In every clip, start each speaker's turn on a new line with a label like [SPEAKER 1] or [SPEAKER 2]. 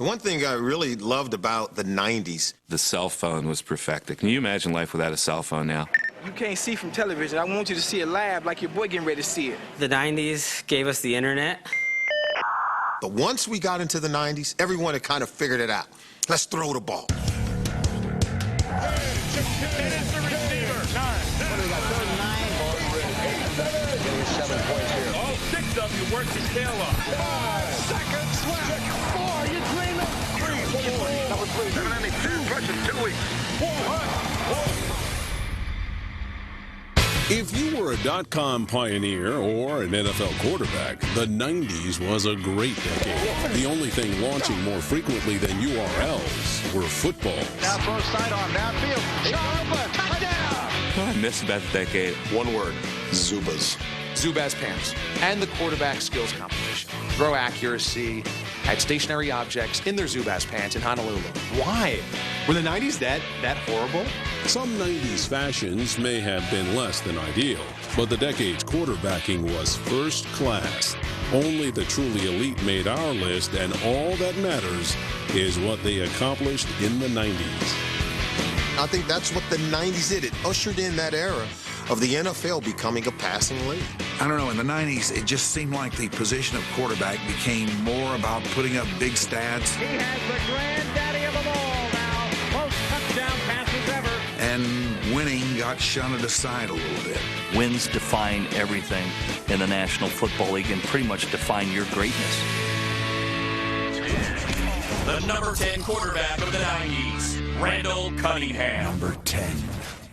[SPEAKER 1] The one thing I really loved about the 90s,
[SPEAKER 2] the cell phone was perfected. Can you imagine life without a cell phone now?
[SPEAKER 3] You can't see from television. I want you to see it live like your boy getting ready to see it.
[SPEAKER 4] The 90s gave us the internet.
[SPEAKER 1] but once we got into the 90s, everyone had kind of figured it out. Let's throw the ball.
[SPEAKER 5] All six of you worked his tail off.
[SPEAKER 6] 5 seconds left. 4, you dreaming? 3, 4, number 3.
[SPEAKER 5] 72 versus 2 weeks.
[SPEAKER 6] 400.
[SPEAKER 7] If you were a .com pioneer or an NFL quarterback, the 90s was a great decade. The only thing launching more frequently than URLs were footballs.
[SPEAKER 6] Now throw sidearm downfield. Sharp, touchdown.
[SPEAKER 2] I miss about the decade.
[SPEAKER 8] One word, Zubaz.
[SPEAKER 9] Zubaz pants and the quarterback skills competition. Throw accuracy at stationary objects in their Zubaz pants in Honolulu.
[SPEAKER 8] Why? Were the 90s that horrible?
[SPEAKER 7] Some 90s fashions may have been less than ideal, but the decade's quarterbacking was first class. Only the truly elite made our list, and all that matters is what they accomplished in the 90s.
[SPEAKER 1] I think that's what the 90s did. It ushered in that era of the NFL becoming a passing league.
[SPEAKER 10] I don't know, in the 90s, it just seemed like the position of quarterback became more about putting up big stats.
[SPEAKER 6] He has the granddaddy of them all now. Most touchdown passes ever.
[SPEAKER 10] And winning got shunted aside a little bit.
[SPEAKER 11] Wins define everything in the National Football League and pretty much define your greatness.
[SPEAKER 12] The number 10 quarterback of the 90s, Randall Cunningham.
[SPEAKER 10] Number 10.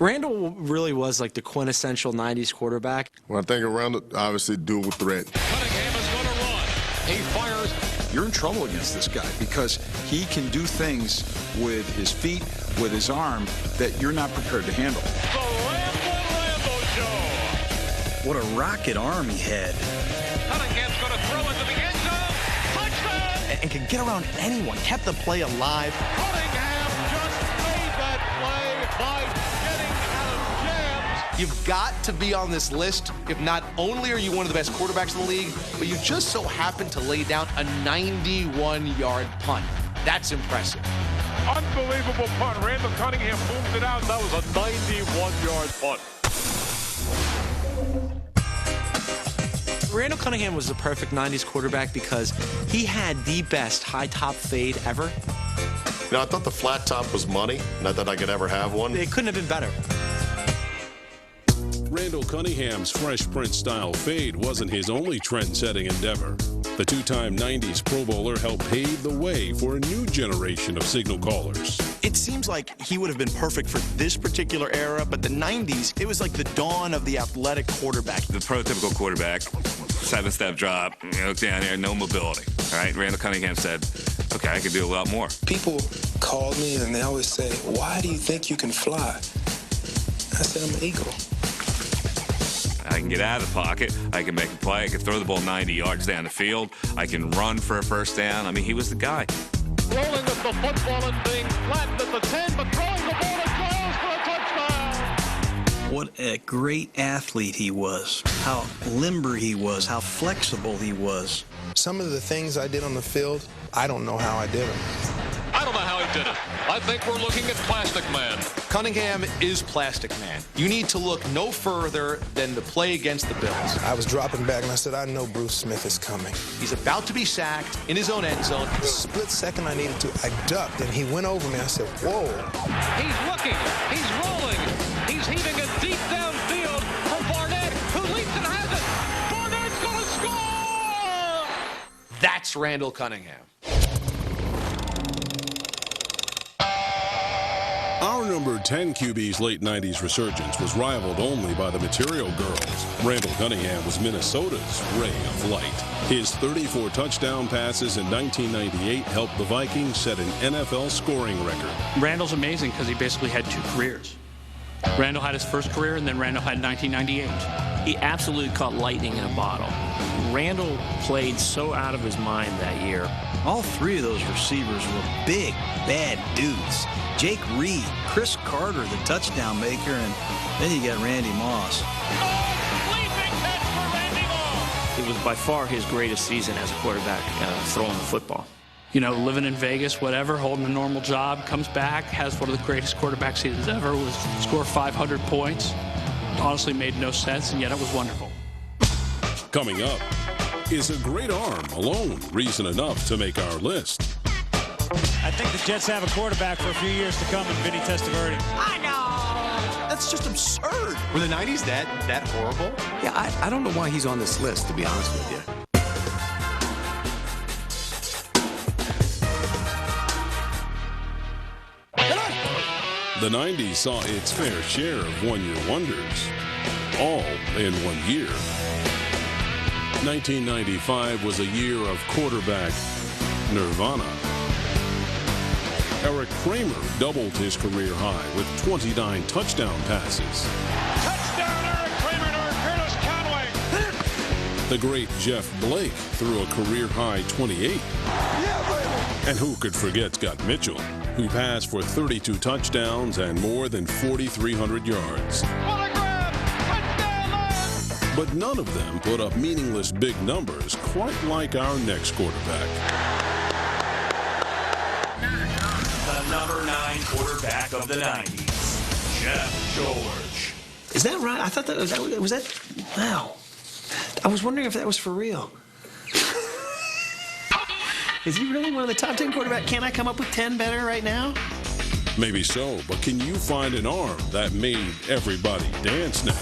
[SPEAKER 13] Randall really was like the quintessential 90s quarterback.
[SPEAKER 14] When I think of Randall, obviously dual threat.
[SPEAKER 6] Cunningham is going to run. He fires.
[SPEAKER 15] You're in trouble against this guy because he can do things with his feet, with his arm, that you're not prepared to handle.
[SPEAKER 6] The Rambo Show.
[SPEAKER 16] What a rocket arm he had.
[SPEAKER 6] Cunningham's going to throw into the end zone. Touchdown!
[SPEAKER 8] And can get around anyone, kept the play alive.
[SPEAKER 6] Cunningham just made that play by getting out of jams.
[SPEAKER 9] You've got to be on this list if not only are you one of the best quarterbacks in the league, but you just so happen to lay down a 91-yard punt. That's impressive.
[SPEAKER 5] Unbelievable punt. Randall Cunningham boomed it out. That was a 91-yard punt.
[SPEAKER 13] Randall Cunningham was the perfect 90s quarterback because he had the best high top fade ever.
[SPEAKER 8] You know, I thought the flat top was money, not that I could ever have one.
[SPEAKER 13] It couldn't have been better.
[SPEAKER 7] Randall Cunningham's Fresh Prince style fade wasn't his only trend-setting endeavor. The two-time 90s Pro Bowler helped pave the way for a new generation of signal callers.
[SPEAKER 8] It seems like he would have been perfect for this particular era, but the 90s, it was like the dawn of the athletic quarterback.
[SPEAKER 2] The prototypical quarterback, 7-step drop, look down here, no mobility. All right, Randall Cunningham said, okay, I can do a lot more.
[SPEAKER 17] People call me and they always say, why do you think you can fly? I said, I'm an eagle.
[SPEAKER 2] I can get out of the pocket. I can make a play. I can throw the ball 90 yards down the field. I can run for a first down. I mean, he was the guy.
[SPEAKER 6] Rolling with the football and being flattened at the 10, but throwing the ball to Giles for a touchdown.
[SPEAKER 16] What a great athlete he was. How limber he was. How flexible he was.
[SPEAKER 17] Some of the things I did on the field, I don't know how I did them.
[SPEAKER 6] I don't know how he did it. I think we're looking at Plastic Man.
[SPEAKER 9] Cunningham is Plastic Man. You need to look no further than the play against the Bills.
[SPEAKER 17] I was dropping back and I said, I know Bruce Smith is coming.
[SPEAKER 9] He's about to be sacked in his own end zone.
[SPEAKER 17] The split second I needed to, I ducked and he went over me. I said, whoa.
[SPEAKER 6] He's looking. He's rolling. He's heaving it deep downfield for Barnett, who leaps and has it. Barnett's going to score!
[SPEAKER 9] That's Randall Cunningham.
[SPEAKER 7] Our number 10 QB's late 90s resurgence was rivaled only by the Material Girls. Randall Cunningham was Minnesota's ray of light. His 34 touchdown passes in 1998 helped the Vikings set an NFL scoring record.
[SPEAKER 18] Randall's amazing because he basically had two careers. Randall had his first career, and then Randall had 1998.
[SPEAKER 4] He absolutely caught lightning in a bottle. Randall played so out of his mind that year.
[SPEAKER 16] All three of those receivers were big, bad dudes. Jake Reed, Chris Carter, the touchdown maker, and then you got Randy Moss.
[SPEAKER 6] Leaping catch for Randy Moss.
[SPEAKER 4] It was by far his greatest season as a quarterback throwing the football.
[SPEAKER 18] you know, living in Vegas, whatever, holding a normal job, comes back, has one of the greatest quarterback seasons ever, scored 500 points. Honestly made no sense, and yet it was wonderful.
[SPEAKER 7] Coming up, is a great arm alone reason enough to make our list?
[SPEAKER 19] I think the Jets have a quarterback for a few years to come in Vinny Testaverde.
[SPEAKER 13] I know! That's just absurd.
[SPEAKER 9] Were the 90s that horrible?
[SPEAKER 13] Yeah, I don't know why he's on this list, to be honest with you.
[SPEAKER 7] The 90s saw its fair share of one-year wonders, all in 1 year. 1995 was a year of quarterback nirvana. Eric Kramer doubled his career high with 29 touchdown passes.
[SPEAKER 5] Touchdown, Eric Kramer to Curtis Conway.
[SPEAKER 7] The great Jeff Blake threw a career-high 28. And who could forget Scott Mitchell, who passed for 32 touchdowns and more than 4,300 yards.
[SPEAKER 5] What a grab! Touchdown!
[SPEAKER 7] But none of them put up meaningless big numbers quite like our next quarterback.
[SPEAKER 12] The number 9 quarterback of the 90s, Jeff George.
[SPEAKER 13] Is that right? I thought that was that. Wow. I was wondering if that was for real. Is he really one of the top 10 quarterbacks? Can't I come up with 10 better right now?
[SPEAKER 7] Maybe so, but can you find an arm that made everybody dance now?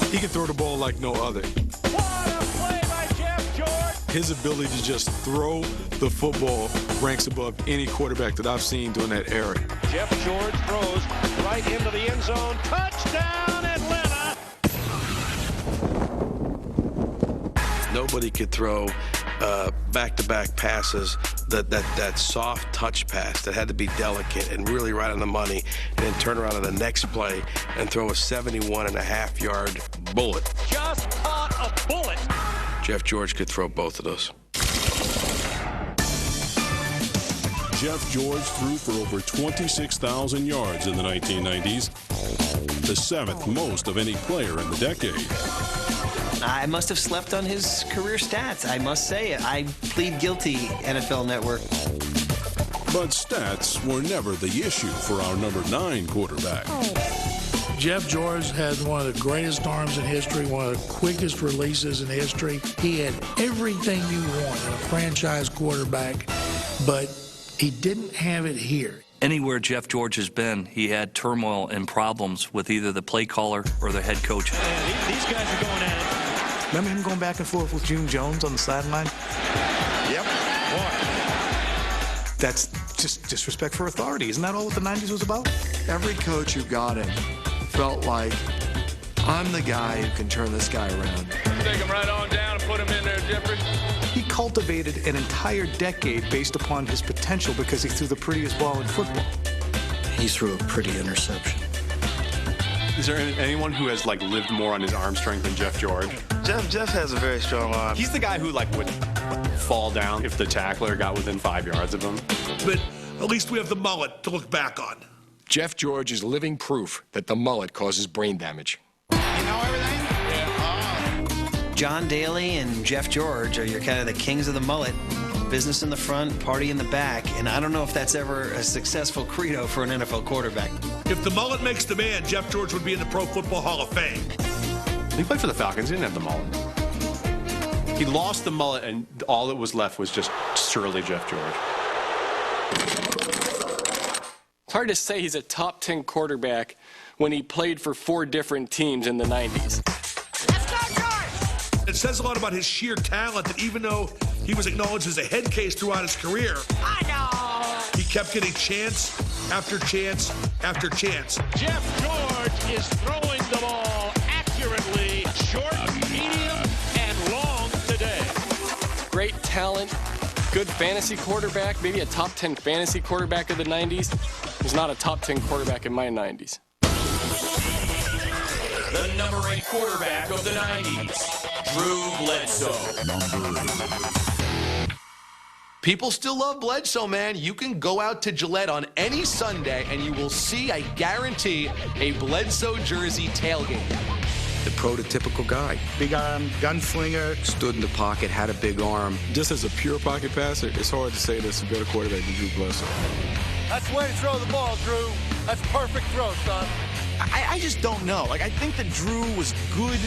[SPEAKER 15] He can throw the ball like no other.
[SPEAKER 5] What a play by Jeff George!
[SPEAKER 15] His ability to just throw the football ranks above any quarterback that I've seen during that era.
[SPEAKER 6] Jeff George throws right into the end zone. Touchdown, Atlanta!
[SPEAKER 9] Nobody could throw back-to-back passes, that soft touch pass that had to be delicate and really right on the money, and then turn around on the next play and throw a 71.5-yard bullet.
[SPEAKER 6] Just caught a bullet.
[SPEAKER 9] Jeff George could throw both of those.
[SPEAKER 7] Jeff George threw for over 26,000 yards in the 1990s, the 7th most of any player in the decade.
[SPEAKER 13] I must have slept on his career stats. I must say it. I plead guilty, NFL Network.
[SPEAKER 7] But stats were never the issue for our number 9 quarterback.
[SPEAKER 20] Jeff George had one of the greatest arms in history, one of the quickest releases in history. He had everything you want in a franchise quarterback, but he didn't have it here.
[SPEAKER 11] Anywhere Jeff George has been, he had turmoil and problems with either the play caller or the head coach.
[SPEAKER 19] Yeah, these guys are going at it.
[SPEAKER 8] Remember him going back and forth with June Jones on the sideline?
[SPEAKER 9] Yep.
[SPEAKER 8] Boy.
[SPEAKER 15] That's just disrespect for authority. Isn't that all what the 90s was about?
[SPEAKER 8] Every coach who got him felt like, I'm the guy who can turn this guy around.
[SPEAKER 5] Take him right on down and put him in there, Jeffrey.
[SPEAKER 15] He cultivated an entire decade based upon his potential because he threw the prettiest ball in football.
[SPEAKER 16] He threw a pretty interception.
[SPEAKER 21] Is there anyone who has lived more on his arm strength than Jeff George?
[SPEAKER 3] Jeff has a very strong arm.
[SPEAKER 21] He's the guy who would fall down if the tackler got within 5 yards of him.
[SPEAKER 22] But at least we have the mullet to look back on.
[SPEAKER 23] Jeff George is living proof that the mullet causes brain damage.
[SPEAKER 3] You know everything?
[SPEAKER 13] John Daly and Jeff George are kind of the kings of the mullet. Business in the front, party in the back, and I don't know if that's ever a successful credo for an NFL quarterback.
[SPEAKER 22] If the mullet makes the man, Jeff George would be in the Pro Football Hall of Fame.
[SPEAKER 21] He played for the Falcons. He didn't have the mullet. He lost the mullet, and all that was left was just surely Jeff George.
[SPEAKER 24] It's hard to say he's a top 10 quarterback when he played for 4 different teams in the 90s.
[SPEAKER 22] It says a lot about his sheer talent that even though he was acknowledged as a head case throughout his career, he kept getting chance after chance after chance.
[SPEAKER 6] Jeff George is throwing the ball accurately, short, medium, and long today.
[SPEAKER 24] Great talent, good fantasy quarterback, maybe a top 10 fantasy quarterback of the 90s. He's not a top 10 quarterback in my 90s.
[SPEAKER 12] The number 8 quarterback of the 90s, Drew Bledsoe.
[SPEAKER 9] People still love Bledsoe, man. You can go out to Gillette on any Sunday and you will see, I guarantee, a Bledsoe jersey tailgate.
[SPEAKER 8] The
[SPEAKER 1] prototypical guy.
[SPEAKER 2] Big arm, gunslinger.
[SPEAKER 1] Stood in the pocket, had a big arm.
[SPEAKER 10] Just as a pure pocket passer, it's hard to say that's a better quarterback than Drew Bledsoe.
[SPEAKER 6] That's the way to throw the ball, Drew. That's perfect throw, son.
[SPEAKER 8] I just don't know. Like, I think that Drew was good.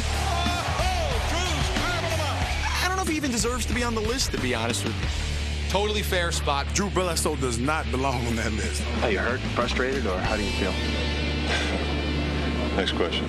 [SPEAKER 8] I don't know if he even deserves to be on the list, to be honest with you.
[SPEAKER 14] Totally fair spot.
[SPEAKER 22] Drew Bledsoe does not belong on that list.
[SPEAKER 14] Are you hurt, frustrated, or how do you feel?
[SPEAKER 7] Next question.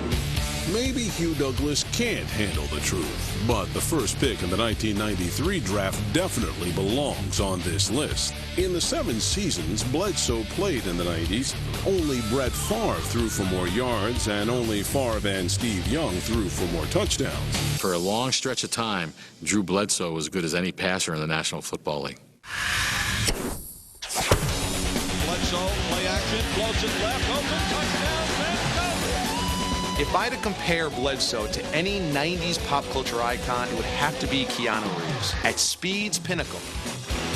[SPEAKER 7] Maybe Hugh Douglas can't handle the truth, but the first pick in the 1993 draft definitely belongs on this list. In the 7 seasons Bledsoe played in the 90s, only Brett Favre threw for more yards, and only Favre and Steve Young threw for more touchdowns.
[SPEAKER 25] For a long stretch of time, Drew Bledsoe was as good as any passer in the National Football League.
[SPEAKER 6] Bledsoe, play action, floats it left, open, touchdown,
[SPEAKER 14] If I had to compare Bledsoe to any 90s pop culture icon, it would have to be Keanu Reeves. At speed's pinnacle,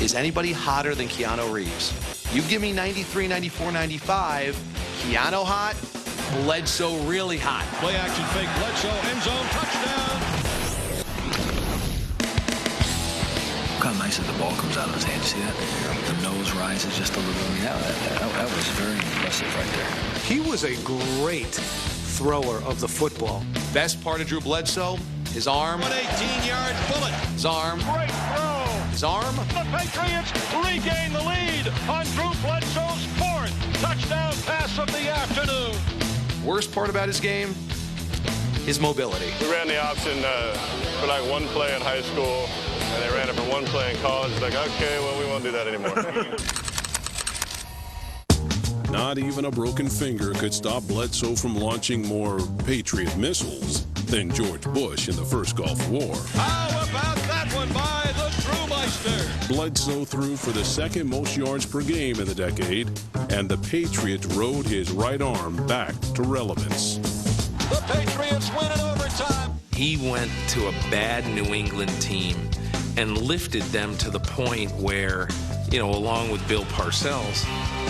[SPEAKER 14] is anybody hotter than Keanu Reeves? You give me 93, 94, 95, Keanu hot, Bledsoe really hot.
[SPEAKER 6] Play action fake, Bledsoe, end zone, touchdown.
[SPEAKER 16] Kind of nice that the ball comes out of his hand. You see that? The nose rises just a little. That was very impressive right there.
[SPEAKER 14] He was a great thrower of the football. Best part of Drew Bledsoe, his arm.
[SPEAKER 6] 118-yard bullet.
[SPEAKER 14] His arm.
[SPEAKER 6] Great throw.
[SPEAKER 14] His arm.
[SPEAKER 6] The Patriots regain the lead on Drew Bledsoe's 4th touchdown pass of the afternoon.
[SPEAKER 14] Worst part about his game, his mobility.
[SPEAKER 5] We ran the option for like one play in high school, and they ran it for one play in college. It's like, okay, well, we won't do that anymore.
[SPEAKER 7] Not even a broken finger could stop Bledsoe from launching more Patriot missiles than George Bush in the first Gulf War.
[SPEAKER 6] How about that one by the Brewmeister?
[SPEAKER 7] Bledsoe threw for the 2nd most yards per game in the decade, and the Patriots rode his right arm back to relevance.
[SPEAKER 6] The Patriots win in overtime.
[SPEAKER 1] He went to a bad New England team and lifted them to the point where, you know, along with Bill Parcells,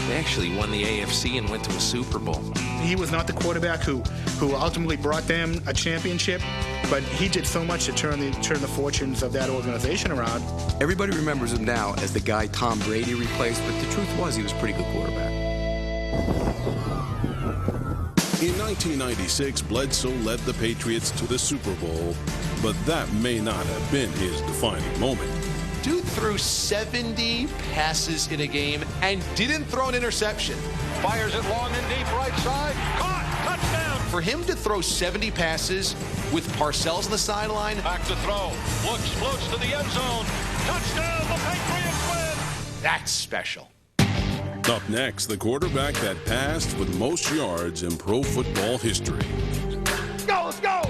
[SPEAKER 1] they actually won the AFC and went to a Super Bowl.
[SPEAKER 2] He was not the quarterback who ultimately brought them a championship, but he did so much to turn the fortunes of that organization around.
[SPEAKER 1] Everybody remembers him now as the guy Tom Brady replaced, but the truth was he was a pretty good quarterback.
[SPEAKER 7] In 1996, Bledsoe led the Patriots to the Super Bowl, but that may not have been his defining moment.
[SPEAKER 14] Dude threw 70 passes in a game and didn't throw an interception.
[SPEAKER 6] Fires it long and deep right side. Caught. Touchdown.
[SPEAKER 14] For him to throw 70 passes with Parcells on the sideline.
[SPEAKER 6] Back to throw. Looks, floats to the end zone. Touchdown. The Patriots win.
[SPEAKER 14] That's special.
[SPEAKER 7] Up next, the quarterback that passed with most yards in pro football history.
[SPEAKER 6] Let's go.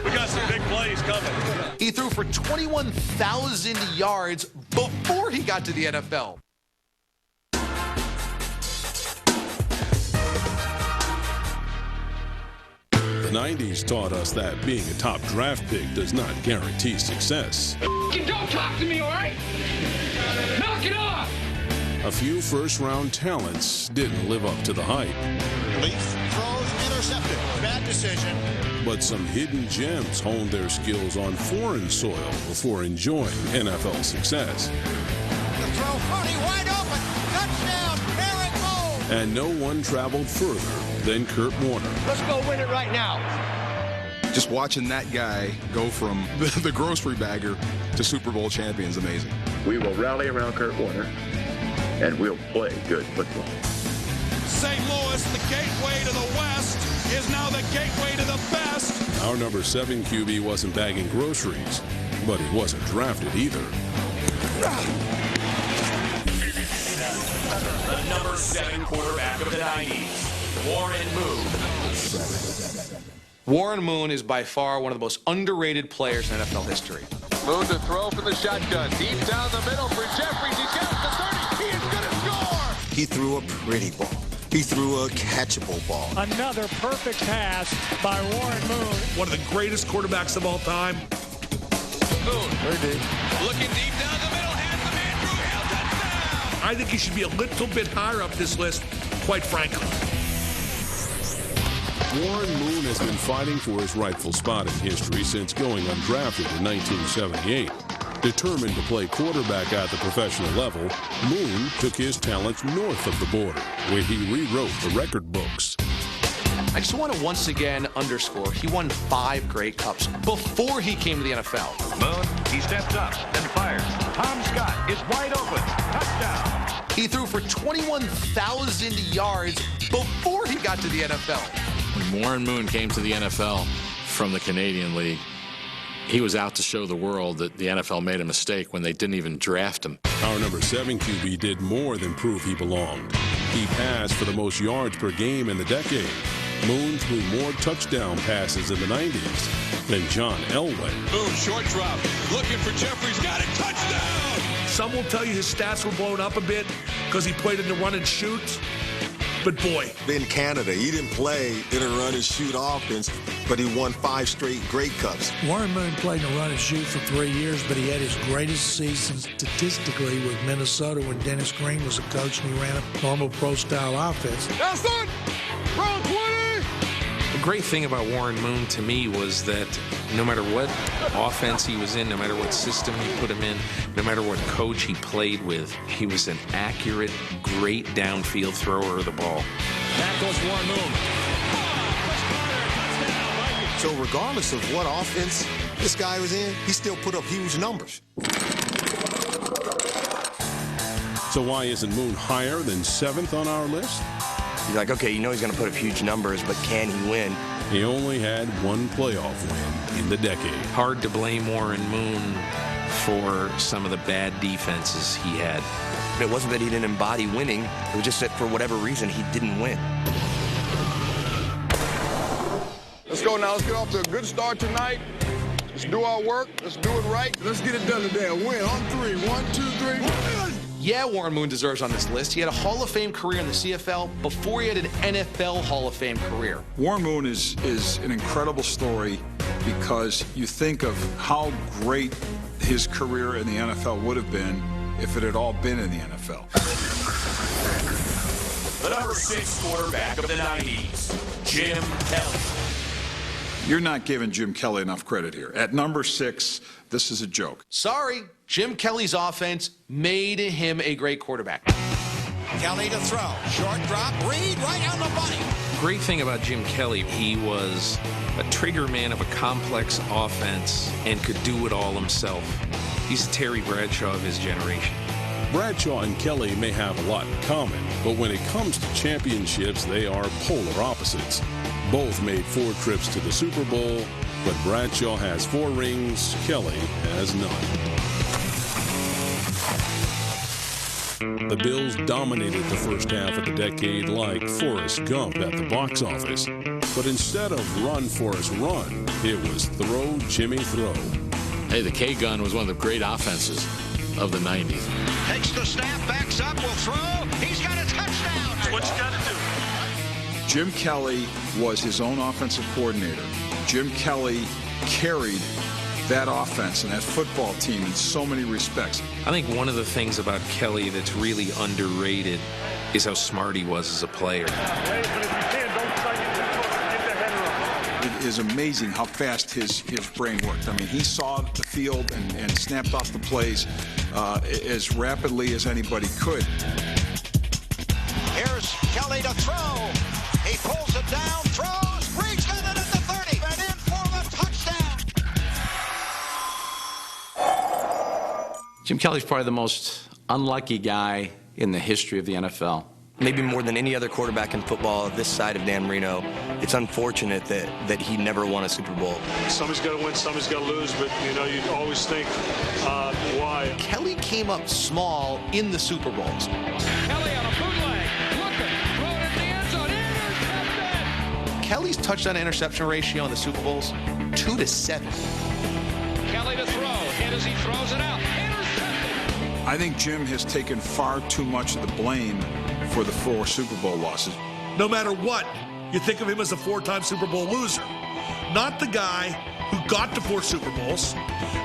[SPEAKER 6] We got some big plays coming.
[SPEAKER 14] He threw for 21,000 yards before he got to the NFL.
[SPEAKER 7] The 90s taught us that being a top draft pick does not guarantee success.
[SPEAKER 6] Don't talk to me, all right? Knock it off.
[SPEAKER 7] A few first-round talents didn't live up to the hype.
[SPEAKER 6] Leaf throws intercepted. Bad decision.
[SPEAKER 7] But some hidden gems honed their skills on foreign soil before enjoying NFL success.
[SPEAKER 6] The throw, Purdy wide open. Touchdown, Eric Moe.
[SPEAKER 7] And no one traveled further than Kurt Warner.
[SPEAKER 6] Let's go win it right now.
[SPEAKER 15] Just watching that guy go from the grocery bagger to Super Bowl champion is amazing.
[SPEAKER 26] We will rally around Kurt Warner, and we'll play good football.
[SPEAKER 6] St. Louis, the gateway to the West, is now the gateway to the best.
[SPEAKER 7] Our number 7 QB wasn't bagging groceries, but he wasn't drafted either.
[SPEAKER 12] The number 7 quarterback of the 90s, Warren Moon.
[SPEAKER 14] Warren Moon is by far one of the most underrated players in NFL history.
[SPEAKER 5] Moon to throw from the shotgun. Deep down the middle for Jeffries. He's got the 30. He is going to score.
[SPEAKER 8] He threw a pretty ball. He threw a catchable ball.
[SPEAKER 19] Another perfect pass by Warren Moon.
[SPEAKER 22] One of the greatest quarterbacks of all time.
[SPEAKER 5] Moon. Very deep. Looking deep down the middle. Has the man Drew Hill. Touchdown.
[SPEAKER 22] I think he should be a little bit higher up this list, quite frankly.
[SPEAKER 7] Warren Moon has been fighting for his rightful spot in history since going undrafted in 1978. Determined to play quarterback at the professional level, Moon took his talents north of the border, where he rewrote the record books.
[SPEAKER 14] I just want to once again underscore, he won 5 Grey Cups before he came to the NFL.
[SPEAKER 6] Moon, he steps up and fires. Tom Scott is wide open. Touchdown.
[SPEAKER 14] He threw for 21,000 yards before he got to the NFL.
[SPEAKER 25] When Warren Moon came to the NFL from the Canadian League, he was out to show the world that the NFL made a mistake when they didn't even draft him.
[SPEAKER 7] Our number 7 QB did more than prove he belonged. He passed for the most yards per game in the decade. Moon threw more touchdown passes in the 90s than John Elway.
[SPEAKER 22] Moon, short drop, looking for Jeffries, got it, touchdown! Some will tell you his stats were blown up a bit because he played in the run and shoot. But boy.
[SPEAKER 4] In Canada, he didn't play in a run and shoot offense, but he won 5 straight Grey Cups.
[SPEAKER 11] Warren Moon played in a run and shoot for 3 years, but he had his greatest season statistically with Minnesota when Dennis Green was a coach and he ran a normal pro-style offense.
[SPEAKER 22] That's it! Round 20!
[SPEAKER 1] The great thing about Warren Moon to me was that no matter what offense he was in, no matter what system you put him in, no matter what coach he played with, he was an accurate, great downfield thrower of the ball.
[SPEAKER 6] Back goes Warren Moon.
[SPEAKER 4] So regardless of what offense this guy was in, he still put up huge numbers.
[SPEAKER 7] So why isn't Moon higher than 7th on our list?
[SPEAKER 17] You're like, okay, you know he's going to put up huge numbers, but can he win?
[SPEAKER 7] He only had 1 playoff win in the decade.
[SPEAKER 1] Hard to blame Warren Moon for some of the bad defenses he had.
[SPEAKER 17] It wasn't that he didn't embody winning. It was just that for whatever reason, he didn't win.
[SPEAKER 22] Let's go now. Let's get off to a good start tonight. Let's do our work. Let's do it right. Let's get it done today. A win on 3. 1, 2, 3.
[SPEAKER 14] Yeah, Warren Moon deserves on this list. He had a Hall of Fame career in the CFL before he had an NFL Hall of Fame career.
[SPEAKER 15] Warren Moon is an incredible story because you think of how great his career in the NFL would have been if it had all been in the NFL.
[SPEAKER 12] The number 6 quarterback of the 90s, Jim Kelly.
[SPEAKER 15] You're not giving Jim Kelly enough credit here. At number 6, this is a joke.
[SPEAKER 14] Sorry, Jim Kelly's offense made him a great quarterback.
[SPEAKER 6] Kelly to throw. Short drop. Reed right on the money.
[SPEAKER 1] Great thing about Jim Kelly, he was a trigger man of a complex offense and could do it all himself. He's the Terry Bradshaw of his generation.
[SPEAKER 7] Bradshaw and Kelly may have a lot in common, but when it comes to championships, they are polar opposites. Both made 4 trips to the Super Bowl, but Bradshaw has 4 rings, Kelly has none. The Bills dominated the first half of the decade like Forrest Gump at the box office. But instead of run, Forrest, run, it was throw, Jimmy, throw.
[SPEAKER 25] Hey, the K-Gun was one of the great offenses of the 90s.
[SPEAKER 6] Takes the snap, backs up, will throw. He's got a touchdown. That's what you got to do.
[SPEAKER 15] Jim Kelly was his own offensive coordinator. Jim Kelly carried that offense and that football team in so many respects.
[SPEAKER 1] I think one of the things about Kelly that's really underrated is how smart he was as a player.
[SPEAKER 15] It is amazing how fast his brain worked. I mean, he saw the field and snapped off the plays as rapidly as anybody could.
[SPEAKER 6] Here's Kelly to throw. He pulls it down, throws, Reed's got it at the 30, and in for the touchdown.
[SPEAKER 18] Jim Kelly's probably the most unlucky guy in the history of the NFL.
[SPEAKER 17] Maybe more than any other quarterback in football this side of Dan Marino, it's unfortunate that he never won a Super Bowl.
[SPEAKER 5] Somebody's got to win, somebody's got to lose, but, you know, you always think, why?
[SPEAKER 14] Kelly came up small in the Super Bowls.
[SPEAKER 6] Kelly on a bootleg. Looking. Throw it in the end zone. Intercepted.
[SPEAKER 14] Kelly's touchdown to interception ratio in the Super Bowls, 2-7.
[SPEAKER 6] Kelly to throw. And as he throws it out, intercepted.
[SPEAKER 15] I think Jim has taken far too much of the blame for the 4 Super Bowl losses.
[SPEAKER 22] No matter what, you think of him as a 4-time Super Bowl loser. Not the guy who got to 4 Super Bowls.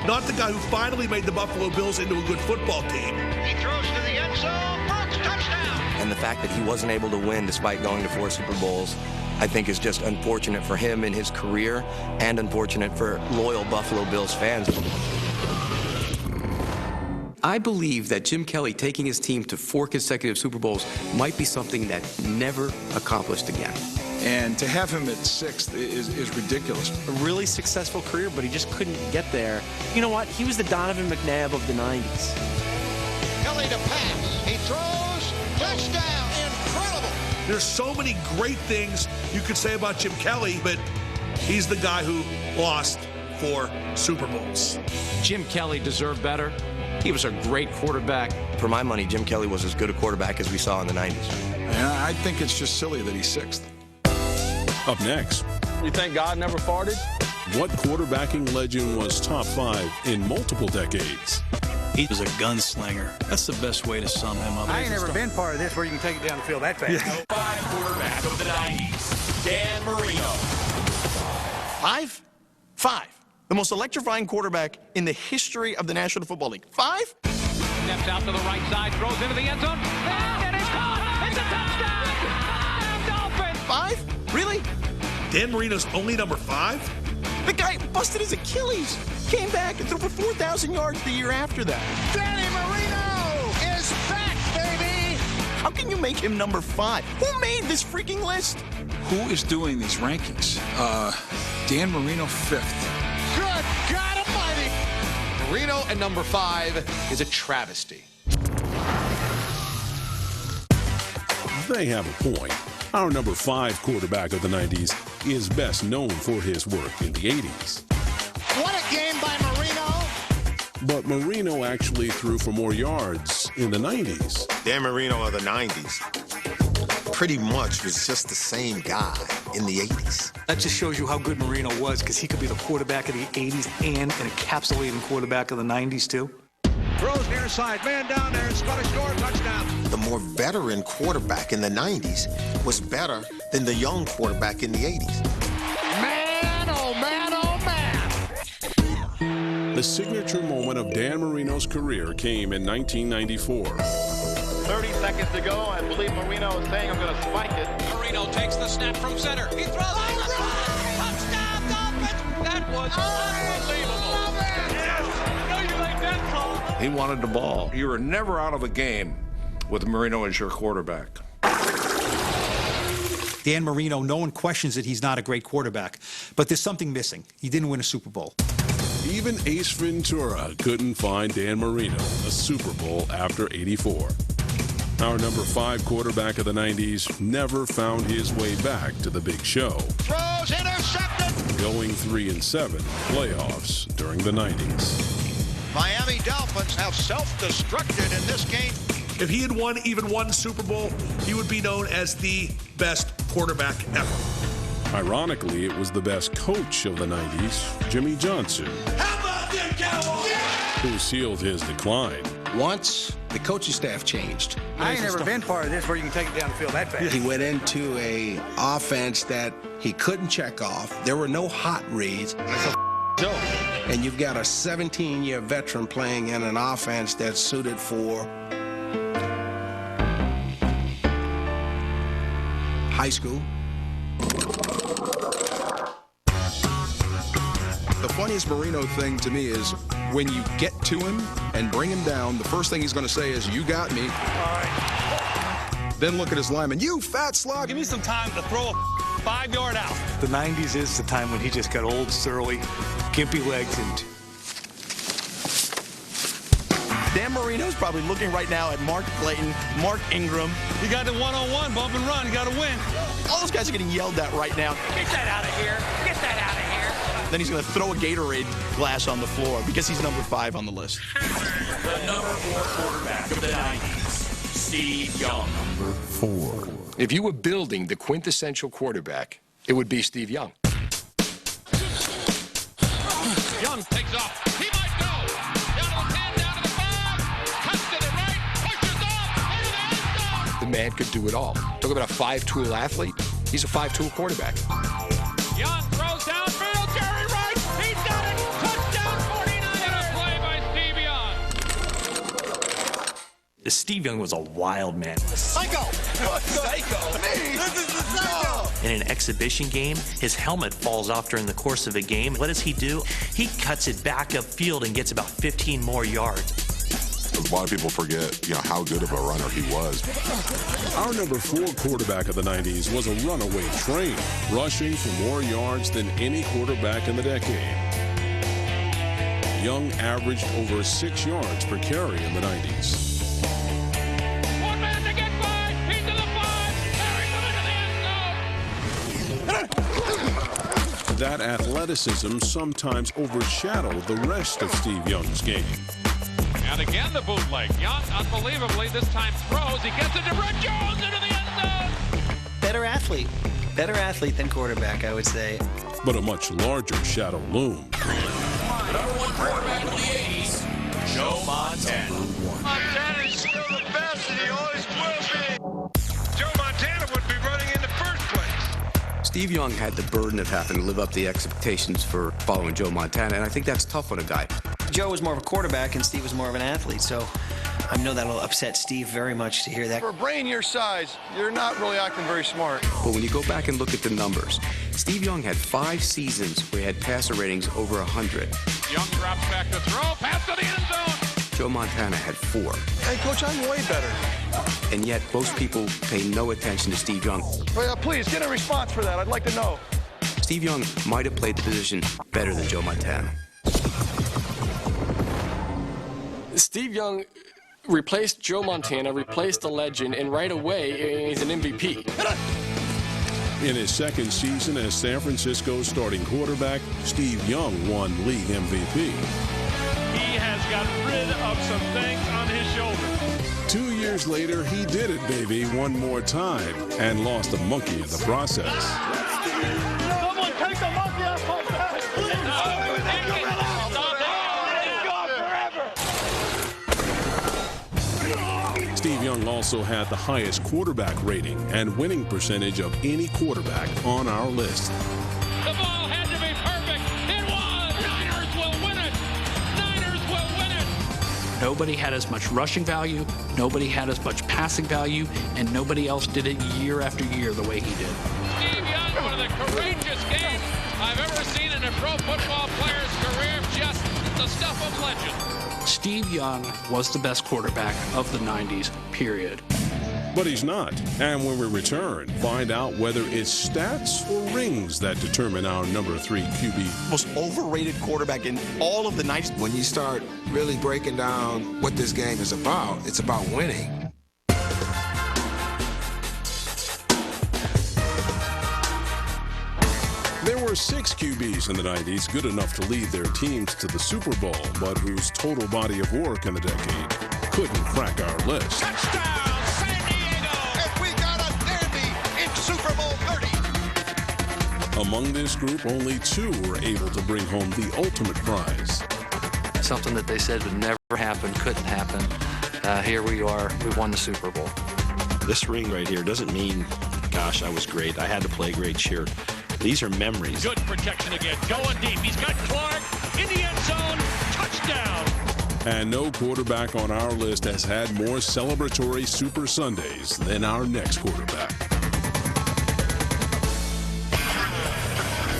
[SPEAKER 22] Not the guy who finally made the Buffalo Bills into a good football team.
[SPEAKER 6] He throws to the end zone. Brooks, touchdown.
[SPEAKER 17] And the fact that he wasn't able to win despite going to 4 Super Bowls I think is just unfortunate for him in his career and unfortunate for loyal Buffalo Bills fans. I believe that Jim Kelly taking his team to 4 consecutive Super Bowls might be something that never accomplished again.
[SPEAKER 15] And to have him at 6th is ridiculous.
[SPEAKER 8] A really successful career, but he just couldn't get there. You know what? He was the Donovan McNabb of the 90s.
[SPEAKER 6] Kelly to pass. He throws. Touchdown. Incredible.
[SPEAKER 22] There's so many great things you could say about Jim Kelly, but he's the guy who lost 4 Super Bowls.
[SPEAKER 18] Jim Kelly deserved better. He was a great quarterback.
[SPEAKER 17] For my money, Jim Kelly was as good a quarterback as we saw in the 90s.
[SPEAKER 15] Yeah, I think it's just silly that he's 6th.
[SPEAKER 7] Up next.
[SPEAKER 3] You think God never farted?
[SPEAKER 7] What quarterbacking legend was top 5 in multiple decades?
[SPEAKER 16] He was a gunslinger. That's the best way to sum him up.
[SPEAKER 3] I ain't never been part of this where you can take it down the field that fast.
[SPEAKER 12] Yeah. 5 quarterback of the 90s, Dan Marino.
[SPEAKER 8] 5? 5. The most electrifying quarterback in the history of the National Football League. 5?
[SPEAKER 6] Steps out to the right side, throws into the end zone, and it's caught. It's a touchdown. Dolphins.
[SPEAKER 8] 5? Really?
[SPEAKER 22] Dan Marino's only number 5?
[SPEAKER 8] The guy busted his Achilles, came back and threw for 4,000 yards the year after that.
[SPEAKER 6] Danny Marino is back, baby.
[SPEAKER 8] How can you make him number 5? Who made this freaking list?
[SPEAKER 15] Who is doing these rankings? Dan Marino 5th.
[SPEAKER 6] Good God Almighty.
[SPEAKER 14] Marino at number 5 is a travesty.
[SPEAKER 7] They have a point. Our number 5 quarterback of the 90s is best known for his work in the 80s.
[SPEAKER 6] What a game by Marino.
[SPEAKER 7] But Marino actually threw for more yards in the 90s.
[SPEAKER 4] Dan Marino of the 90s pretty much was just the same guy in the 80s.
[SPEAKER 3] That just shows you how good Marino was, because he could be the quarterback of the 80s and an encapsulating quarterback of the 90s, too.
[SPEAKER 6] Throws near side, man down there, it's going to score, touchdown.
[SPEAKER 4] The more veteran quarterback in the 90s was better than the young quarterback in the 80s.
[SPEAKER 6] Man, oh man, oh man.
[SPEAKER 7] The signature moment of Dan Marino's career came in 1994.
[SPEAKER 3] 30 seconds to go. I believe Marino is saying I'm going to spike it.
[SPEAKER 6] Marino takes the snap from center. He throws it. Touchdown, Dolphins. That was unbelievable. No, you like that call.
[SPEAKER 3] He wanted the ball. You were never out of a game with Marino as your quarterback.
[SPEAKER 13] Dan Marino, no one questions that he's not a great quarterback, but there's something missing. He didn't win a Super Bowl.
[SPEAKER 7] Even Ace Ventura couldn't find Dan Marino a Super Bowl after '84. Our number 5 quarterback of the 90s never found his way back to the big show.
[SPEAKER 6] Throws intercepted.
[SPEAKER 7] Going 3-7 playoffs during the 90s.
[SPEAKER 6] Miami Dolphins have self-destructed in this game.
[SPEAKER 22] If he had won even 1 Super Bowl, he would be known as the best quarterback ever.
[SPEAKER 7] Ironically, it was the best coach of the 90s, Jimmy Johnson,
[SPEAKER 6] How about them Cowboys?
[SPEAKER 7] who sealed his decline.
[SPEAKER 9] Once the coaching staff changed.
[SPEAKER 3] I ain't never been part of this where you can take it down the field that fast.
[SPEAKER 9] He went into a offense that he couldn't check off. There were no hot reads.
[SPEAKER 3] That's a joke.
[SPEAKER 9] And you've got a 17-year veteran playing in an offense that's suited for high school.
[SPEAKER 15] The funniest Marino thing to me is when you get to him and bring him down, the first thing he's going to say is, "You got me." Then look at his lineman. "You fat slug."
[SPEAKER 19] Give me some time to throw a 5-yard out. The 90s is the time when he just got old, surly, gimpy legs, and
[SPEAKER 8] Dan Marino's probably looking right now at Mark Clayton, Mark Ingram.
[SPEAKER 19] you got the one-on-one, bump and run. You got to win.
[SPEAKER 8] All those guys are getting yelled at right now.
[SPEAKER 6] Get that out of here. Get that out of here.
[SPEAKER 8] Then he's going to throw a Gatorade glass on the floor because he's number 5 on the list.
[SPEAKER 12] The number 4 quarterback of the 90s, Steve Young.
[SPEAKER 9] Number 4. If you were building the quintessential quarterback, it would be Steve Young.
[SPEAKER 6] Young takes off. He might go. Down to the 10, down to the 5. Cuts to the right. Pushes off. Into the end zone.
[SPEAKER 9] The man could do it all. Talk about a 5-tool athlete. He's a 5-tool quarterback.
[SPEAKER 6] Young throws downfield. Jerry Rice. He's got it. Touchdown 49ers. What a play by Steve Young.
[SPEAKER 2] Steve Young was a wild man.
[SPEAKER 10] Psycho! Psycho! Me! This is the psycho!
[SPEAKER 20] In an exhibition game, his helmet falls off during the course of a game. What does he do? He cuts it back upfield and gets about 15 more yards.
[SPEAKER 21] A lot of people forget, how good of a runner he was.
[SPEAKER 7] Our number 4 quarterback of the 90s was a runaway train, rushing for more yards than any quarterback in the decade. Young averaged over 6 yards per carry in the 90s.
[SPEAKER 6] One man to get by. He's to the 5. Carries him into the end zone.
[SPEAKER 7] That athleticism sometimes overshadowed the rest of Steve Young's game.
[SPEAKER 6] And again the bootleg. Young, unbelievably, this time throws. He gets it to Brett Jones into the end zone.
[SPEAKER 23] Better athlete than quarterback, I would say.
[SPEAKER 7] But a much larger shadow loomed.
[SPEAKER 12] Number 1 quarterback of the 80s, Joe Montana.
[SPEAKER 6] Montana is still the best, and he always will be. Joe Montana would be running in the first place.
[SPEAKER 17] Steve Young had the burden of having to live up to the expectations for following Joe Montana, and I think that's tough on a guy.
[SPEAKER 23] Joe was more of a quarterback, and Steve was more of an athlete, so I know that'll upset Steve very much to hear that.
[SPEAKER 5] For a brain your size, you're not really acting very smart.
[SPEAKER 17] But when you go back and look at the numbers, Steve Young had 5 seasons where he had passer ratings over 100.
[SPEAKER 6] Young drops back to throw, pass to the end zone.
[SPEAKER 17] Joe Montana had 4.
[SPEAKER 5] Hey, Coach, I'm way better.
[SPEAKER 17] And yet, most people pay no attention to Steve Young.
[SPEAKER 5] Well, please, get a response for that. I'd like to know.
[SPEAKER 17] Steve Young might have played the position better than Joe Montana.
[SPEAKER 24] Steve Young replaced Joe Montana, replaced the legend, and right away, he's an MVP.
[SPEAKER 7] In his second season as San Francisco's starting quarterback, Steve Young won league MVP.
[SPEAKER 6] He has got rid of some things on his shoulder.
[SPEAKER 7] 2 years later, he did it, baby, one more time, and lost a monkey in the process.
[SPEAKER 6] Someone take the monkey off my back, please.
[SPEAKER 7] Steve Young also had the highest quarterback rating and winning percentage of any quarterback on our list.
[SPEAKER 6] The ball had to be perfect. It was. Niners will win it. Niners will win it.
[SPEAKER 27] Nobody had as much rushing value, nobody had as much passing value, and nobody else did it year after year the way he did.
[SPEAKER 6] Steve Young, one of the courageous games I've ever seen in a pro football player's career. Just the stuff of legend.
[SPEAKER 27] Steve Young was the best quarterback of the 90s, period.
[SPEAKER 7] But he's not. And when we return, find out whether it's stats or rings that determine our number 3 QB.
[SPEAKER 8] Most overrated quarterback in all of the 90s.
[SPEAKER 23] When you start really breaking down what this game is about, it's about winning.
[SPEAKER 7] There were 6 QBs in the 90s good enough to lead their teams to the Super Bowl, but whose total body of work in the decade couldn't crack our list.
[SPEAKER 6] Touchdown, San Diego! And we got a dandy in Super Bowl 30.
[SPEAKER 7] Among this group, only 2 were able to bring home the ultimate prize.
[SPEAKER 28] Something that they said would never happen, couldn't happen. Here we are, we won the Super Bowl.
[SPEAKER 29] This ring right here doesn't mean, gosh, I was great, I had to play great cheer. These are memories.
[SPEAKER 6] Good protection again, going deep. He's got Clark in the end zone, touchdown.
[SPEAKER 7] And no quarterback on our list has had more celebratory Super Sundays than our next quarterback.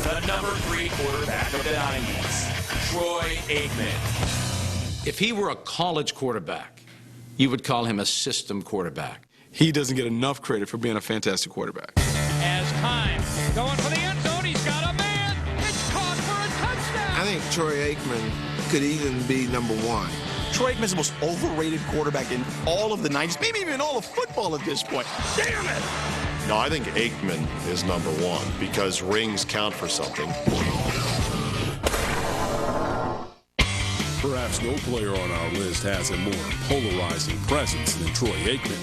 [SPEAKER 12] The number 3 quarterback of the 90s, Troy Aikman.
[SPEAKER 18] If he were a college quarterback, you would call him a system quarterback.
[SPEAKER 8] He doesn't get enough credit for being a fantastic quarterback.
[SPEAKER 6] As time going for the end zone, he's got a man. It's caught for a touchdown.
[SPEAKER 23] I think Troy Aikman could even be number 1.
[SPEAKER 8] Troy Aikman's the most overrated quarterback in all of the 90s, maybe even all of football at this point. Damn it!
[SPEAKER 5] No, I think Aikman is number 1 because rings count for something.
[SPEAKER 7] Perhaps no player on our list has a more polarizing presence than Troy Aikman.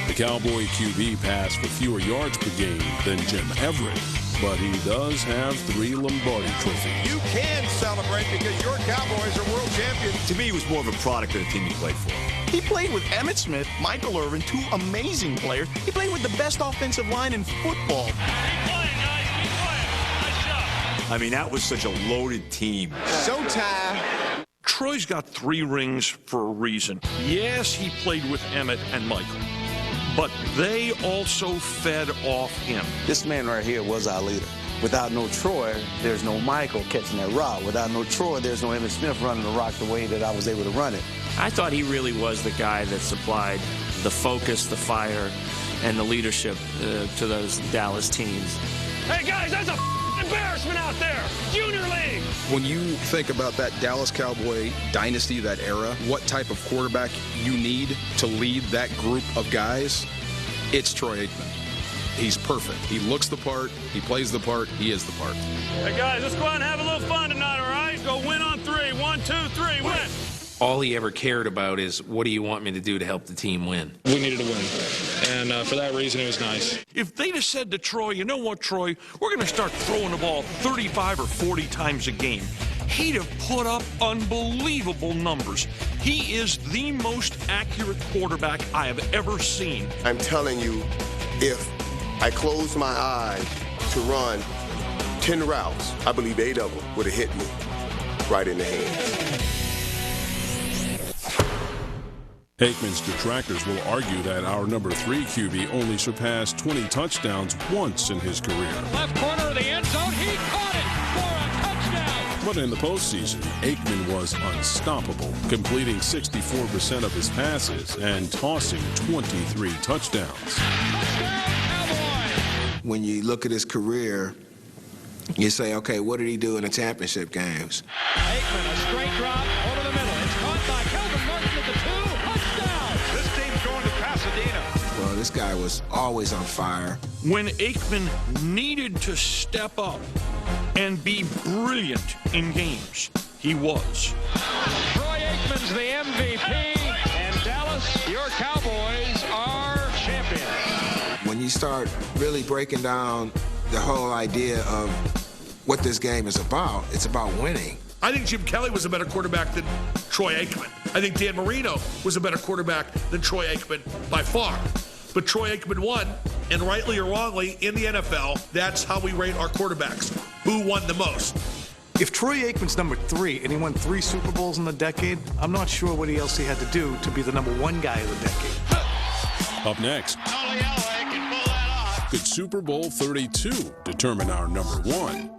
[SPEAKER 7] The Cowboy QB passed for fewer yards per game than Jim Everett, but he does have 3 Lombardi trophies.
[SPEAKER 5] You can celebrate because your Cowboys are world champions.
[SPEAKER 8] To me, he was more of a product of the team he played for. He played with Emmitt Smith, Michael Irvin, 2 amazing players. He played with the best offensive line in football.
[SPEAKER 15] I mean, that was such a loaded team.
[SPEAKER 23] Showtime.
[SPEAKER 1] Troy's got 3 rings for a reason. Yes, he played with Emmett and Michael, but they also fed off him.
[SPEAKER 4] This man right here was our leader. Without no Troy, there's no Michael catching that rock. Without no Troy, there's no Emmitt Smith running the rock the way that I was able to run it.
[SPEAKER 29] I thought he really was the guy that supplied the focus, the fire, and the leadership to those Dallas teams.
[SPEAKER 5] Hey, guys, that's a embarrassment out there. Junior League.
[SPEAKER 8] When you think about that Dallas Cowboy dynasty, that era, what type of quarterback you need to lead that group of guys, it's Troy Aikman. He's perfect. He looks the part, he plays the part, he is the part.
[SPEAKER 5] Hey, guys, let's go out and have a little fun tonight, all right? Go win on 3. 1, 2, 3, win.
[SPEAKER 18] All he ever cared about is, what do you want me to do to help the team win?
[SPEAKER 1] We needed to win, and for that reason, it was nice. If they'd have said to Troy, you know what, Troy, we're going to start throwing the ball 35 or 40 times a game, he'd have put up unbelievable numbers. He is the most accurate quarterback I have ever seen.
[SPEAKER 10] I'm telling you, if I closed my eyes to run 10 routes, I believe 8 of them would have hit me right in the hand.
[SPEAKER 7] Aikman's detractors will argue that our number 3 QB only surpassed 20 touchdowns once in his career.
[SPEAKER 6] Left corner of the end zone, he caught it for a touchdown.
[SPEAKER 7] But in the postseason, Aikman was unstoppable, completing 64% of his passes and tossing 23 touchdowns.
[SPEAKER 11] When you look at his career, you say, okay, what did he do in the championship games?
[SPEAKER 6] Aikman, a straight drop over the middle. It's caught by Kelvin Martin at the 2. Touchdown. This team's going to Pasadena.
[SPEAKER 11] Well, this guy was always on fire.
[SPEAKER 1] When Aikman needed to step up and be brilliant in games, he was.
[SPEAKER 6] Troy Aikman's the MVP, and Dallas, your Cowboys are champions.
[SPEAKER 11] When you start really breaking down the whole idea of what this game is about, it's about winning.
[SPEAKER 1] I think Jim Kelly was a better quarterback than Troy Aikman. I think Dan Marino was a better quarterback than Troy Aikman by far. But Troy Aikman won, and rightly or wrongly, in the NFL, that's how we rate our quarterbacks. Who won the most?
[SPEAKER 3] If Troy Aikman's number 3 and he won 3 Super Bowls in the decade, I'm not sure what else he had to do to be the number 1 guy of the decade.
[SPEAKER 7] Up next, could Super Bowl 32 determine our number 1?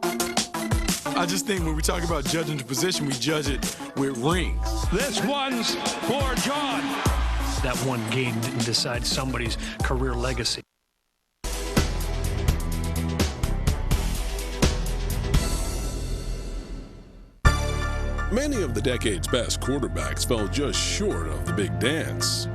[SPEAKER 8] I just think when we talk about judging the position, we judge it with rings.
[SPEAKER 6] This one's for John.
[SPEAKER 13] That one game didn't decide somebody's career legacy.
[SPEAKER 7] Many of the decade's best quarterbacks fell just short of the big dance.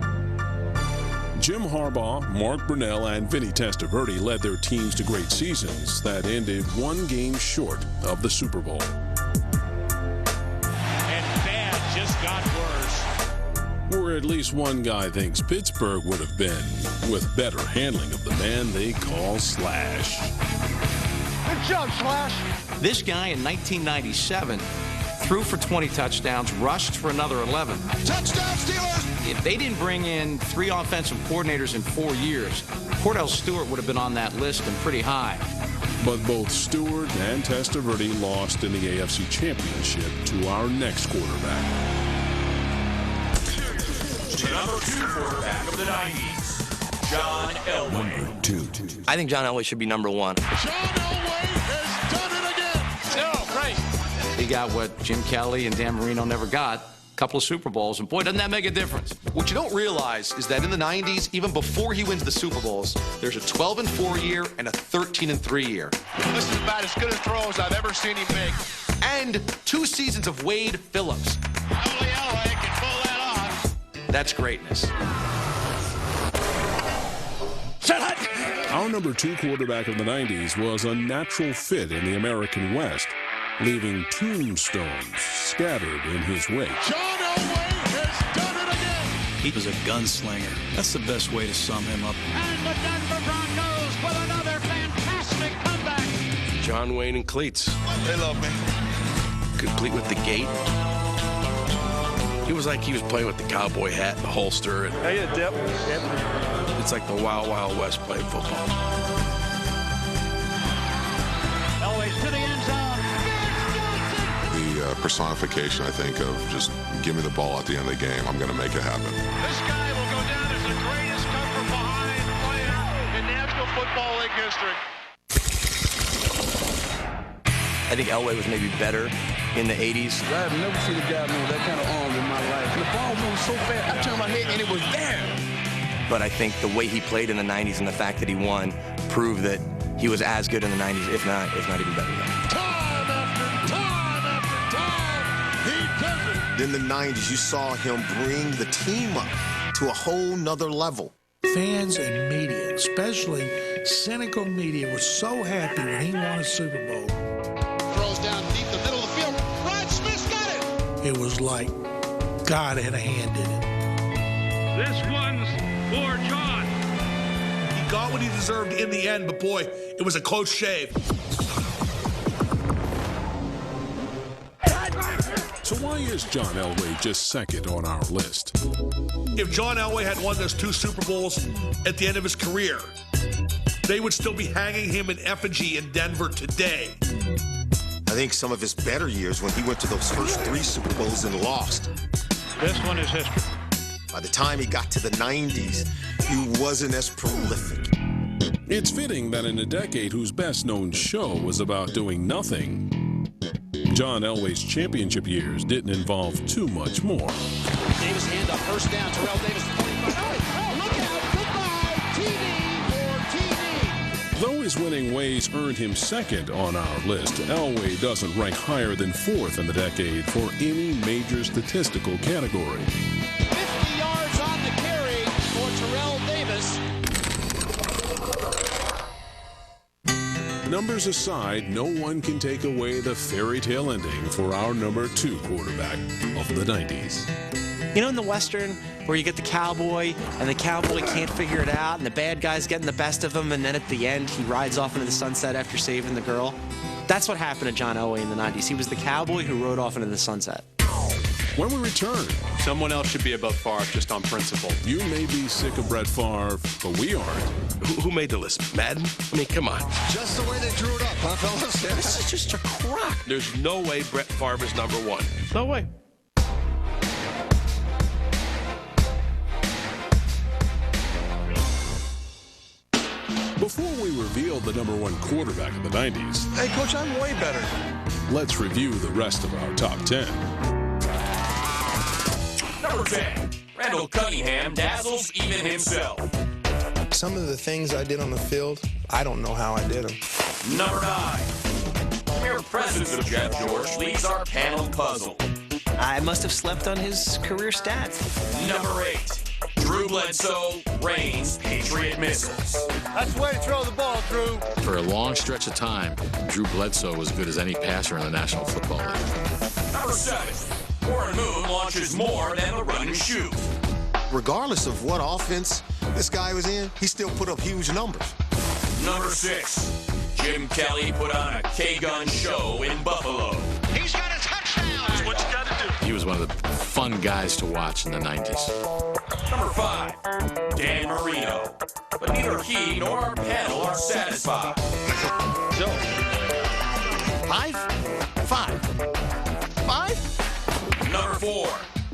[SPEAKER 7] Jim Harbaugh, Mark Brunell, and Vinny Testaverde led their teams to great seasons that ended 1 game short of the Super Bowl.
[SPEAKER 6] And bad just got worse.
[SPEAKER 7] Where at least one guy thinks Pittsburgh would have been, with better handling of the man they call Slash.
[SPEAKER 6] Good job, Slash.
[SPEAKER 18] This guy in 1997 threw for 20 touchdowns, rushed for another 11.
[SPEAKER 10] Touchdown, Steelers!
[SPEAKER 18] If they didn't bring in 3 offensive coordinators in 4 years, Cordell Stewart would have been on that list and pretty high.
[SPEAKER 7] But both Stewart and Testaverde lost in the AFC Championship to our next quarterback.
[SPEAKER 12] Number 2 quarterback of the 90s, John Elway.
[SPEAKER 2] Number 2.
[SPEAKER 14] I think John Elway should be number 1.
[SPEAKER 10] John Elway has done it again!
[SPEAKER 6] Oh, right.
[SPEAKER 18] He got what Jim Kelly and Dan Marino never got, a couple of Super Bowls, and boy, doesn't that make a difference.
[SPEAKER 16] What you don't realize is that in the 90s, even before he wins the Super Bowls, there's a 12-4 year and a 13-3 year.
[SPEAKER 10] This is about as good a throw as I've ever seen him make.
[SPEAKER 16] And 2 seasons of Wade Phillips.
[SPEAKER 10] Only Elway can pull that off.
[SPEAKER 16] That's greatness.
[SPEAKER 7] Our number 2 quarterback of the 90s was a natural fit in the American West, leaving tombstones scattered in his wake.
[SPEAKER 10] John Elway has done it again!
[SPEAKER 2] He was a gunslinger. That's the best way to sum him up.
[SPEAKER 6] And the Denver Broncos with another fantastic comeback.
[SPEAKER 9] John Wayne and cleats.
[SPEAKER 10] They love me.
[SPEAKER 9] Complete with the gait. It was like he was playing with the cowboy hat and the holster. And
[SPEAKER 5] Hey, Dip.
[SPEAKER 9] it's like the Wild Wild West playing football.
[SPEAKER 6] Elway's to the end zone.
[SPEAKER 21] The personification, I think, of just give me the ball at the end of the game. I'm going to make it happen.
[SPEAKER 6] This guy will go down as the greatest come-from-behind player in National Football League history.
[SPEAKER 14] I think Elway was maybe better in the 80s.
[SPEAKER 17] I've never seen a guy move that kind of arm in my life. The ball moved so fast, I turned my head and it was there.
[SPEAKER 14] But I think the way he played in the 90s and the fact that he won proved that he was as good in the 90s, if not even better than that.
[SPEAKER 6] Time after time after time, he does it.
[SPEAKER 10] In the 90s, you saw him bring the team up to a whole nother level.
[SPEAKER 19] Fans and media, especially cynical media, were so happy when he won a Super Bowl.
[SPEAKER 6] Throws down deep the middle of the field. Rod Smith's got it.
[SPEAKER 19] It was like God had a hand in it.
[SPEAKER 1] This one's for John.
[SPEAKER 20] He got what he deserved in the end, but boy, it was a close shave.
[SPEAKER 7] So why is John Elway just second on our list?
[SPEAKER 20] If John Elway had won those 2 Super Bowls at the end of his career, they would still be hanging him in effigy in Denver today.
[SPEAKER 10] I think some of his better years when he went to those first 3 Super Bowls and lost.
[SPEAKER 6] This one is history.
[SPEAKER 10] By the time he got to the 90s, he wasn't as prolific.
[SPEAKER 7] It's fitting that in a decade whose best-known show was about doing nothing, John Elway's championship years didn't involve too much more.
[SPEAKER 6] Davis hand up, first down. Terrell Davis, 25. Oh, look out, goodbye, TD for TD.
[SPEAKER 7] Though his winning ways earned him second on our list, Elway doesn't rank higher than 4th in the decade for any major statistical category.
[SPEAKER 6] 50 yards on the carry for Terrell Davis.
[SPEAKER 7] Numbers aside, no one can take away the fairy tale ending for our number 2 quarterback of the 90s.
[SPEAKER 18] You know, in the Western, where you get the cowboy, and the cowboy can't figure it out, and the bad guy's getting the best of him, and then at the end, he rides off into the sunset after saving the girl? That's what happened to John Elway in the 90s. He was the cowboy who rode off into the sunset.
[SPEAKER 7] When we return,
[SPEAKER 22] someone else should be above Favre just on principle.
[SPEAKER 7] You may be sick of Brett Favre, but we aren't.
[SPEAKER 9] Who made the list? Madden? I mean, come on.
[SPEAKER 6] Just the way they drew it up, huh, fellas?
[SPEAKER 18] This is just a crock.
[SPEAKER 9] There's no way Brett Favre is number 1.
[SPEAKER 22] No way.
[SPEAKER 7] Before we reveal the number 1 quarterback of the 90s,
[SPEAKER 10] Hey, Coach, I'm way better.
[SPEAKER 7] let's review the rest of our top 10.
[SPEAKER 12] Number 10, Randall Cunningham dazzles even himself.
[SPEAKER 11] Some of the things I did on the field, I don't know how I did them.
[SPEAKER 12] Number 9, the mere presence of Jeff George leaves our panel puzzled.
[SPEAKER 23] I must have slept on his career stats.
[SPEAKER 12] Number 8, Drew Bledsoe rains Patriot missiles.
[SPEAKER 6] That's the way to throw the ball, Drew.
[SPEAKER 24] For a long stretch of time, Drew Bledsoe was as good as any passer in the National Football League.
[SPEAKER 12] Number 7, Warren Moon launches more than a run and shoot.
[SPEAKER 10] Regardless of what offense this guy was in, he still put up huge numbers.
[SPEAKER 12] Number 6, Jim Kelly put on a K-gun show in Buffalo.
[SPEAKER 6] He's got a touchdown. That's what you got to do.
[SPEAKER 24] He was one of the fun guys to watch in the 90s.
[SPEAKER 12] Number 5, Dan Marino. But neither he nor our panel are satisfied.
[SPEAKER 18] So, 5? 5?
[SPEAKER 12] Number 4,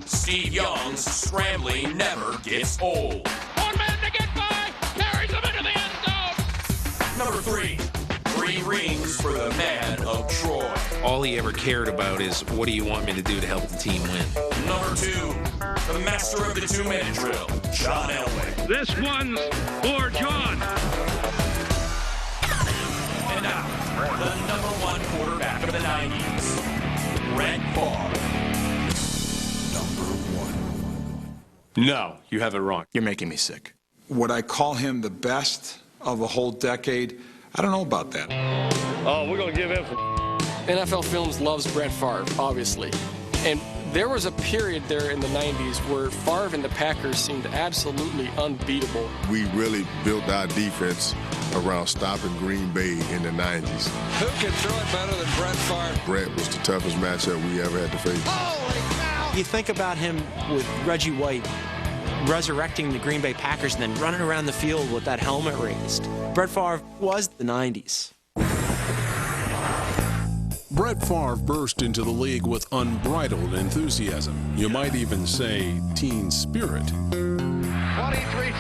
[SPEAKER 12] Steve Young's scrambling never gets old.
[SPEAKER 6] One man to get by. Carries him into the end zone.
[SPEAKER 12] Number 3, 3 rings for the man of Troy.
[SPEAKER 25] All he ever cared about is, what do you want me to do to help the team win?
[SPEAKER 12] Number 2, the master of the 2-minute drill, John Elway.
[SPEAKER 1] This one's for John.
[SPEAKER 12] And now, the number 1 quarterback of the 90s, Brett Favre.
[SPEAKER 22] No, you have it wrong.
[SPEAKER 24] You're making me sick.
[SPEAKER 15] Would I call him the best of a whole decade? I don't know about that.
[SPEAKER 22] Oh, we're going to give him
[SPEAKER 26] NFL Films loves Brett Favre, obviously. And there was a period there in the 90s where Favre and the Packers seemed absolutely unbeatable.
[SPEAKER 21] We really built our defense around stopping Green Bay in the 90s.
[SPEAKER 6] Who can throw it better than Brett Favre?
[SPEAKER 21] Brett was the toughest matchup we ever had to face.
[SPEAKER 6] Holy cow!
[SPEAKER 18] You think about him with Reggie White resurrecting the Green Bay Packers and then running around the field with that helmet raised. Brett Favre was the 90s.
[SPEAKER 7] Brett Favre burst into the league with unbridled enthusiasm. You might even say teen spirit.
[SPEAKER 6] 23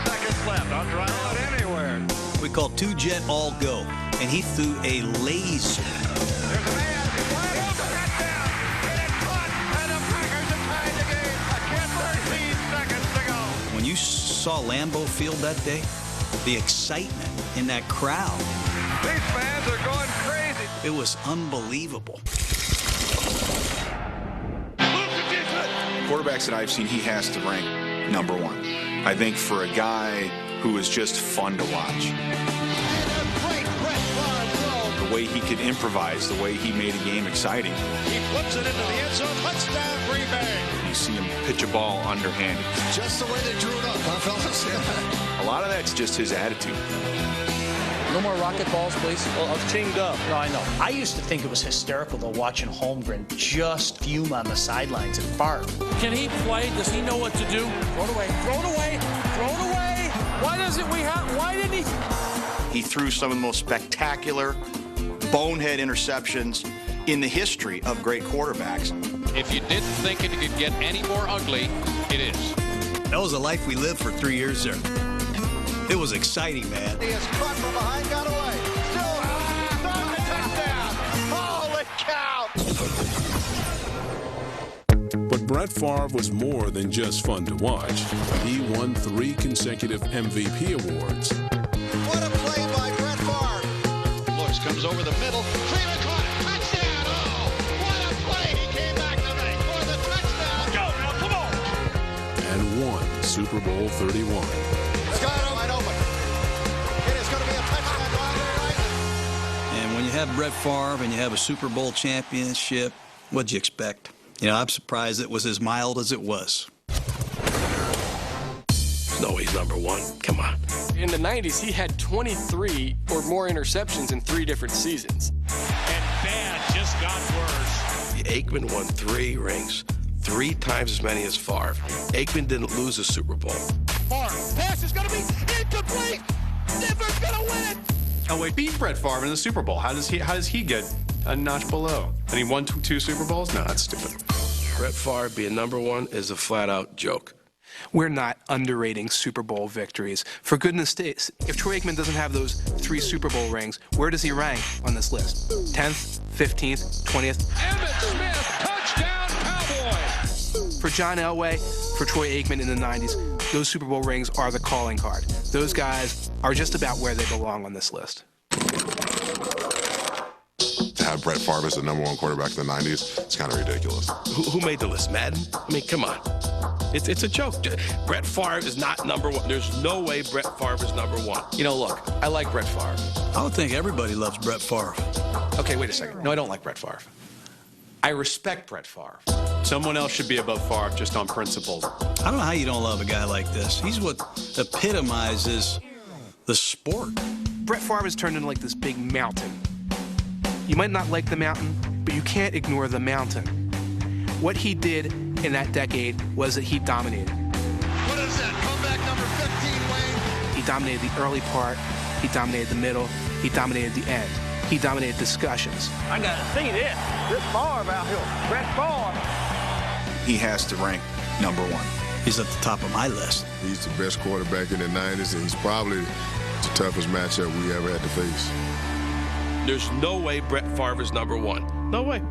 [SPEAKER 6] seconds left. I'll drive out anywhere.
[SPEAKER 2] We call two-jet all go, and he threw a laser.
[SPEAKER 6] There's a man wide open. Touchdown. And it's caught. And the Packers have tied the game. Again, 13 seconds to go.
[SPEAKER 2] When you saw Lambeau Field that day, the excitement in that crowd.
[SPEAKER 6] These fans are going crazy.
[SPEAKER 2] It was unbelievable.
[SPEAKER 15] Quarterbacks that I've seen, he has to rank number one. I think for a guy who is just fun to watch. The way he could improvise, the way he made a game exciting.
[SPEAKER 6] He flips it into the end zone. Touchdown, Green Bay.
[SPEAKER 15] You see him pitch a ball underhanded.
[SPEAKER 6] Just the way they drew it up, huh, fellas?
[SPEAKER 15] A lot of that's just his attitude.
[SPEAKER 3] No more rocket balls, please.
[SPEAKER 6] Well, I was teamed up.
[SPEAKER 3] No, I know. I used to think it was hysterical, though, watching Holmgren just fume on the sidelines and bark.
[SPEAKER 1] Can he play? Does he know what to do?
[SPEAKER 3] Throw it away. Throw it away. Throw it away. Why didn't he?
[SPEAKER 4] He threw some of the most spectacular bonehead interceptions in the history of great quarterbacks.
[SPEAKER 8] If you didn't think it could get any more ugly, it is.
[SPEAKER 2] That was a life we lived for 3 years there. It was exciting, man.
[SPEAKER 6] He is caught from behind, got away. Still throws a touchdown. Holy cow!
[SPEAKER 7] But Brett Favre was more than just fun to watch. He won 3 consecutive MVP awards.
[SPEAKER 6] What a play by Brett Favre. Looks, comes over the middle. Freeman caught it. Touchdown. Oh, what a play. He came back to make for the touchdown. Go now, come on.
[SPEAKER 7] And won Super Bowl 31.
[SPEAKER 6] Wide open. It is going to be a touchdown to Andre Rison.
[SPEAKER 2] And when you have Brett Favre and you have a Super Bowl championship, what'd you expect? You know, I'm surprised it was as mild as it was.
[SPEAKER 9] No, he's number one. Come on.
[SPEAKER 26] In the 90s, he had 23 or more interceptions in 3 different seasons.
[SPEAKER 6] And bad just got worse.
[SPEAKER 9] Aikman won 3 rings, 3 times as many as Favre. Aikman didn't lose a Super Bowl.
[SPEAKER 6] Favre. Pass is going to be incomplete. Denver's going to win it.
[SPEAKER 22] Elway beat Brett Favre in the Super Bowl. How does he get a notch below? And he won 2 Super Bowls? No, that's stupid.
[SPEAKER 9] Brett Favre being number one is a flat-out joke.
[SPEAKER 13] We're not underrating Super Bowl victories. For goodness sakes, if Troy Aikman doesn't have those 3 Super Bowl rings, where does he rank on this list? 10th, 15th, 20th?
[SPEAKER 6] Emmitt Smith, touchdown Cowboys.
[SPEAKER 13] For John Elway, for Troy Aikman in the 90s, those Super Bowl rings are the calling card. Those guys are just about where they belong on this list.
[SPEAKER 21] To have Brett Favre as the number 1 quarterback in the 90s, it's kind of ridiculous.
[SPEAKER 9] Who made the list? Madden? I mean, come on. It's a joke. Brett Favre is not number 1. There's no way Brett Favre is number 1.
[SPEAKER 26] You know, look, I like Brett Favre.
[SPEAKER 2] I would think everybody loves Brett Favre.
[SPEAKER 26] Okay, wait a second. No, I don't like Brett Favre. I respect Brett Favre.
[SPEAKER 22] Someone else should be above Favre just on principle.
[SPEAKER 2] I don't know how you don't love a guy like this. He's what epitomizes the sport.
[SPEAKER 13] Brett Favre has turned into like this big mountain. You might not like the mountain, but you can't ignore the mountain. What he did in that decade was that he dominated.
[SPEAKER 6] What is that? Comeback number 15, Wayne.
[SPEAKER 13] He dominated the early part. He dominated the middle. He dominated the end. He dominated discussions.
[SPEAKER 6] I got to see this. This Favre out here. Brett Favre.
[SPEAKER 15] He has to rank number 1.
[SPEAKER 2] He's at the top of my list.
[SPEAKER 21] He's the best quarterback in the 90s, and he's probably the toughest matchup we ever had to face.
[SPEAKER 9] There's no way Brett Favre is number 1. No way.